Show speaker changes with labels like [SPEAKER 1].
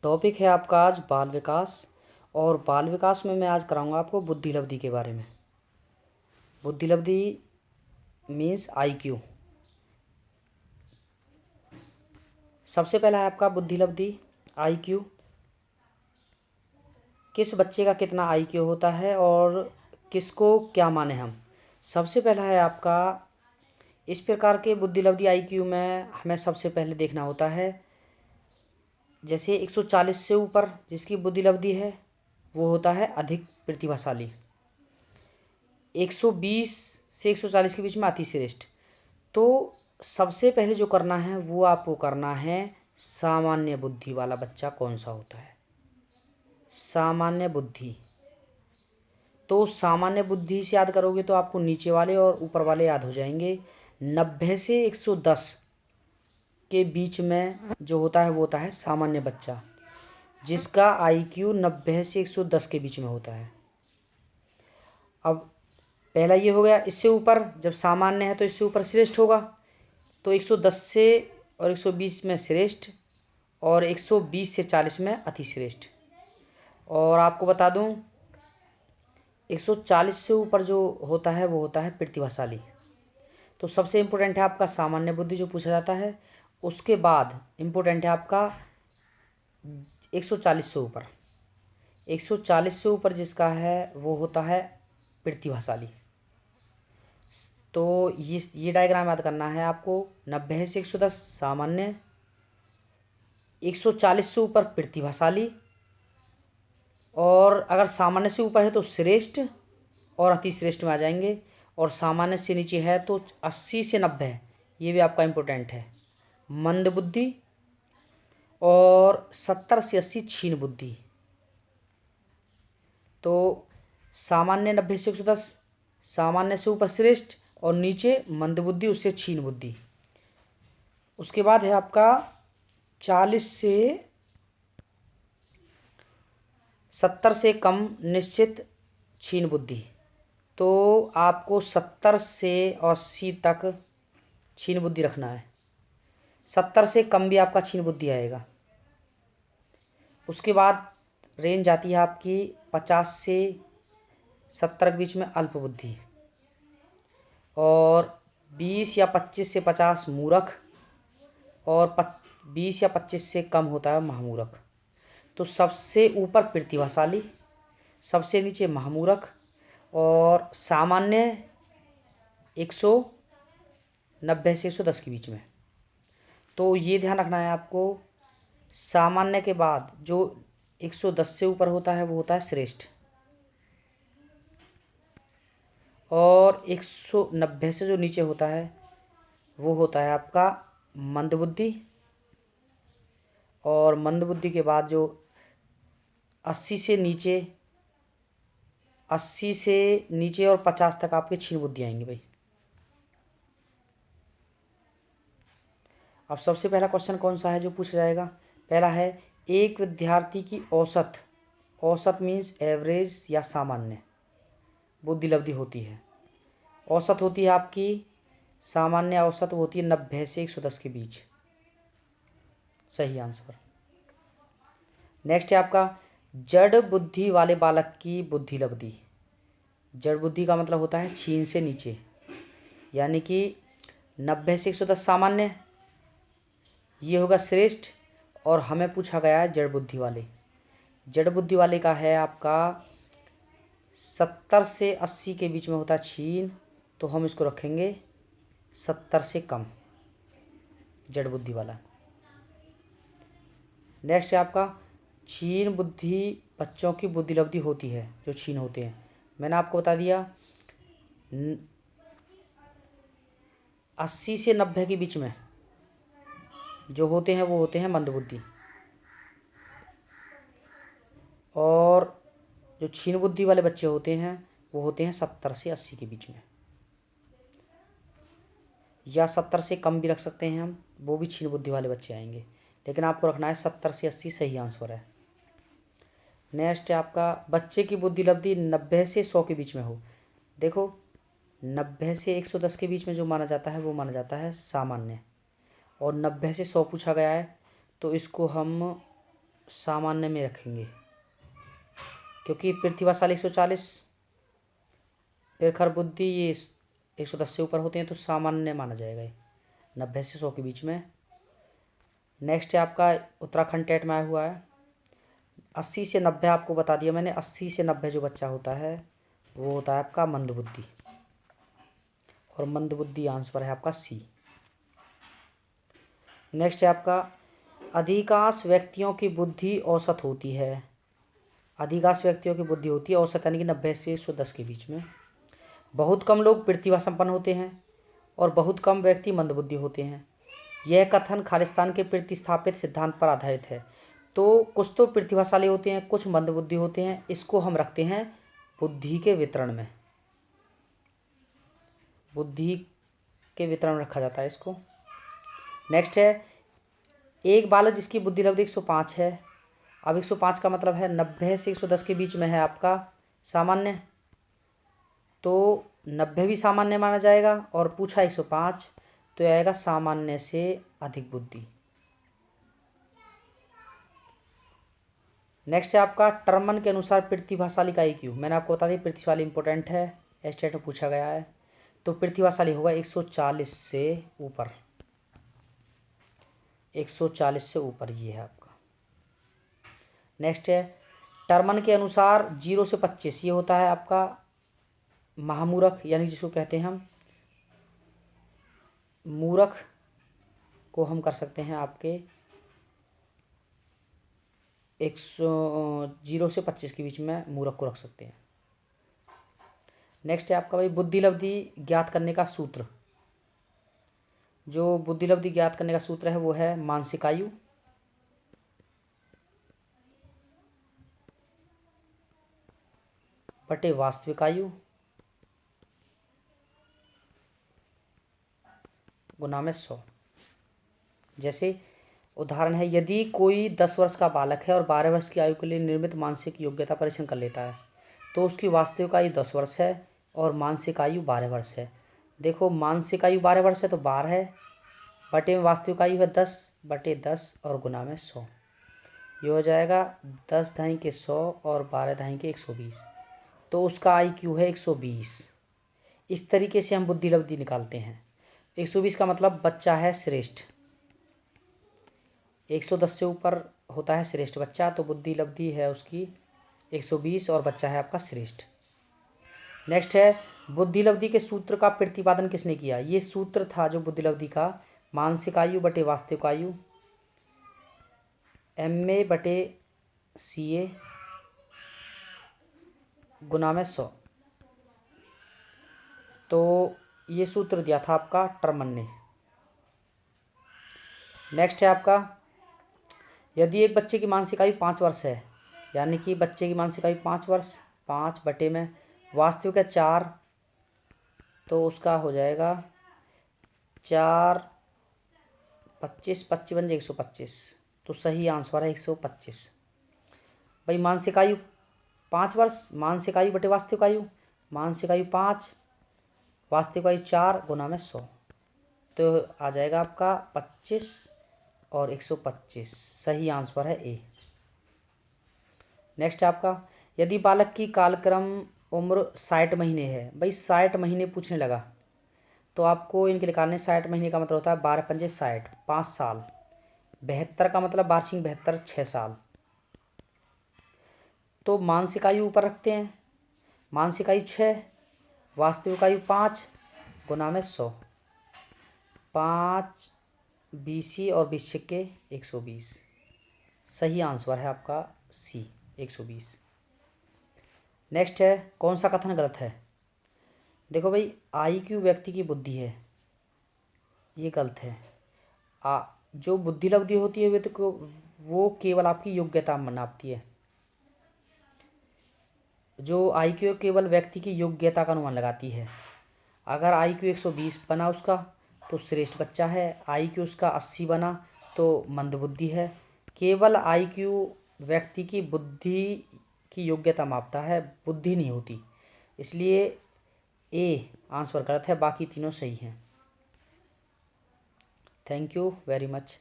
[SPEAKER 1] Topic है आपका आज बाल विकास। और बाल विकास में मैं आज कराऊंगा आपको बुद्धि लब्धि के बारे में। बुद्धि लब्धि मीन्स आईक्यू। सबसे पहला है आपका बुद्धि लब्धि आईक्यू। किस बच्चे का कितना आईक्यू होता है और किसको क्या माने हम। सबसे पहला है आपका इस प्रकार के बुद्धि लब्धि आईक्यू में हमें सबसे पहले देखना होता है, जैसे 140 से ऊपर जिसकी बुद्धि लब्धि है वो होता है अधिक प्रतिभाशाली। 120 से 140 के बीच में अति श्रेष्ठ। तो सबसे पहले जो करना है वो आपको करना है सामान्य बुद्धि वाला बच्चा कौन सा होता है, सामान्य बुद्धि। तो सामान्य बुद्धि से याद करोगे तो आपको नीचे वाले और ऊपर वाले याद हो जाएंगे। 90 से 110 के बीच में जो होता है वो होता है सामान्य बच्चा, जिसका आईक्यू 90 से 110 के बीच में होता है। अब पहला ये हो गया। इससे ऊपर जब सामान्य है तो इससे ऊपर श्रेष्ठ होगा, तो 110 से और 120 में श्रेष्ठ और 120 से 40 में अति श्रेष्ठ। और आपको बता दूं 140 से ऊपर जो होता है वो होता है प्रतिभाशाली। तो सबसे इम्पोर्टेंट है आपका सामान्य बुद्धि जो पूछा जाता है। उसके बाद इम्पोर्टेंट है आपका 140 से ऊपर। 140 से ऊपर जिसका है वो होता है प्रतिभाशाली। तो ये डायग्राम याद करना है आपको। 90 से 110 सामान्य, 140 से ऊपर प्रतिभाशाली, और अगर सामान्य से ऊपर है तो श्रेष्ठ और अति श्रेष्ठ में आ जाएंगे, और सामान्य से नीचे है तो 80 से 90, ये भी आपका इम्पोर्टेंट है मंद बुद्धि, और 70 से 80 क्षीण बुद्धि। तो सामान्य 90 से 110, सामान्य से ऊपर श्रेष्ठ और नीचे मंद बुद्धि, उससे क्षीण बुद्धि। उसके बाद है आपका 40 से 70 से कम निश्चित क्षीण बुद्धि। तो आपको 70 से 80 तक क्षीण बुद्धि रखना है। 70 से कम भी आपका क्षीण बुद्धि आएगा। उसके बाद रेंज आती है आपकी 50 से 70 के बीच में अल्प बुद्धि, और 20 या 25 से 50 मूर्ख, और 20 या 25 से कम होता है महामूर्ख। तो सबसे ऊपर प्रतिभाशाली, सबसे नीचे महामूर्ख, और सामान्य 190 से 110 के बीच में। तो ये ध्यान रखना है आपको, सामान्य के बाद जो 110 से ऊपर होता है वो होता है श्रेष्ठ, और 190 से जो नीचे होता है वो होता है आपका मंदबुद्धि, और मंदबुद्धि के बाद जो 80 से नीचे, 80 से नीचे और 50 तक आपके क्षीण बुद्धि आएंगे भाई। अब सबसे पहला क्वेश्चन कौन सा है जो पूछा जाएगा। पहला है एक विद्यार्थी की औसत, औसत मीन्स एवरेज या सामान्य बुद्धि लब्धि होती है। औसत होती है आपकी, सामान्य औसत होती है 90 से 110 के बीच। सही आंसर। नेक्स्ट है आपका जड़ बुद्धि वाले बालक की बुद्धि लब्धि। जड़ बुद्धि का मतलब होता है क्षीण से नीचे, यानी कि 90 से 110 सामान्य, ये होगा श्रेष्ठ, और हमें पूछा गया है जड़ बुद्धि वाले। जड़ बुद्धि वाले का है आपका 70 से 80 के बीच में होता है क्षीण, तो हम इसको रखेंगे 70 से कम, जड़ बुद्धि वाला। नेक्स्ट है आपका क्षीण बुद्धि बच्चों की बुद्धि लब्धि होती है जो क्षीण होते हैं। मैंने आपको बता दिया 80 से 90 के बीच में जो होते हैं वो होते हैं मंदबुद्धि, और जो क्षीण बुद्धि वाले बच्चे होते हैं वो होते हैं 70 से 80 के बीच में, या 70 से कम भी रख सकते हैं हम, वो भी क्षीण बुद्धि वाले बच्चे आएंगे, लेकिन आपको रखना है 70 से 80 सही आंसर है। नेक्स्ट है आपका बच्चे की बुद्धि लब्धि 90 से 100 के बीच में हो। देखो 90 से 110 के बीच में जो माना जाता है वो माना जाता है सामान्य, और 90 से 100 पूछा गया है तो इसको हम सामान्य में रखेंगे, क्योंकि प्रतिभाशाली 140, प्रखर बुद्धि ये 110 से ऊपर होते हैं, तो सामान्य माना जाएगा ये, 90 से 100 के बीच में। नेक्स्ट है आपका उत्तराखंड टेट में आया हुआ है, 80 से 90 आपको बता दिया मैंने। 80 से 90 जो बच्चा होता है वो होता है आपका मंदबुद्धि, और मंदबुद्धि आंसर है आपका सी। नेक्स्ट है आपका अधिकांश व्यक्तियों की बुद्धि औसत होती है। अधिकांश व्यक्तियों की बुद्धि होती है औसत, यानी कि 90 से 110 के बीच में। बहुत कम लोग प्रतिभा संपन्न होते हैं और बहुत कम व्यक्ति मंदबुद्धि होते हैं। यह कथन खालिस्तान के प्रतिस्थापित सिद्धांत पर आधारित है। तो कुछ तो प्रतिभाशाली होते हैं, कुछ मंदबुद्धि होते हैं। इसको हम रखते हैं बुद्धि के वितरण में, बुद्धि के वितरण में रखा जाता है इसको। नेक्स्ट है एक बालक जिसकी बुद्धि लब्धि 105 है। अब 105 का मतलब है 90 से 110 के बीच में है आपका सामान्य, तो 90 भी सामान्य माना जाएगा, और पूछा 105 तो यह आएगा सामान्य से अधिक बुद्धि। नेक्स्ट है आपका टर्मन के अनुसार प्रतिभाशाली का IQ। मैंने आपको बता दिया प्रतिभाशाली इंपॉर्टेंट है, स्टेट में पूछा गया है। तो प्रतिभाशाली होगा 140 से ऊपर, 140 से ऊपर ये है आपका। नेक्स्ट है टर्मन के अनुसार 0 से 25 ये होता है आपका महामूर्ख, यानी जिसको कहते हैं हम मूर्ख को हम कर सकते हैं आपके 0 से 25 के बीच में मूर्ख को रख सकते हैं। नेक्स्ट है आपका भाई बुद्धि लब्धि ज्ञात करने का सूत्र। जो बुद्धि लब्धि ज्ञात करने का सूत्र है वो है मानसिक आयु बटे वास्तविक आयु गुना में 100। जैसे उदाहरण है, यदि कोई 10 वर्ष का बालक है और 12 वर्ष की आयु के लिए निर्मित मानसिक योग्यता परीक्षण कर लेता है, तो उसकी वास्तविक आयु 10 वर्ष है और मानसिक आयु 12 वर्ष है। देखो मानसिक आयु 12 वर्ष है तो 12 है, बटे में वास्तविक आयु है 10 बटे 10 और गुना में 100। ये हो जाएगा 10 ढाई के 100 और 12 ढाई के 120, तो उसका IQ है 120। इस तरीके से हम बुद्धि लब्धि निकालते हैं। 120 का मतलब बच्चा है श्रेष्ठ, 110 से ऊपर होता है श्रेष्ठ बच्चा, तो बुद्धि लब्धि है उसकी 120 और बच्चा है आपका श्रेष्ठ। नेक्स्ट है बुद्धि लब्धि के सूत्र का प्रतिपादन किसने किया। ये सूत्र था जो बुद्धि लब्धि का, मानसिक आयु बटे वास्तविक आयु MA बटे CA गुना में 100। तो ये सूत्र दिया था आपका टर्मन ने। नेक्स्ट है आपका यदि एक बच्चे की मानसिक आयु 5 वर्ष है, यानी कि बच्चे की मानसिक आयु 5 वर्ष, 5 बटे में वास्तविक है 4, तो उसका हो जाएगा 4 25 25 बन जाए 125, तो सही आंसर है 125। भाई मानसिक आयु 5 वर्ष, मानसिक आयु बटे वास्तविक आयु, मानसिक आयु 5 वास्तविक आयु 4 गुना में 100, तो आ जाएगा आपका 25 और 125। सही आंसर है A। नेक्स्ट आपका यदि बालक की कालक्रम उम्र 60 महीने है। भाई 60 महीने पूछने लगा तो आपको इनके निकालने। 60 महीने का मतलब होता है 12 पंजे 60, 5 साल। 72 का मतलब वार्षिक 72, 6 साल। तो मानसिक आयु ऊपर रखते हैं, मानसिक आयु 6 वास्तविक आयु 5 गुना में 100, 5 20 और 20 छिक्के 120। सही आंसर है आपका C 120। नेक्स्ट है कौन सा कथन गलत है। देखो भाई IQ व्यक्ति की बुद्धि है, ये गलत है। जो बुद्धि लब्धि होती है वो केवल आपकी योग्यता नापती है। जो IQ केवल व्यक्ति की योग्यता का अनुमान लगाती है। अगर IQ 120 बना उसका तो श्रेष्ठ बच्चा है, IQ उसका 80 बना तो मंदबुद्धि है। केवल IQ व्यक्ति की बुद्धि की योग्यता मापता है, बुद्धि नहीं होती। इसलिए A आंसर गलत है, बाकी तीनों सही हैं। Thank you very much.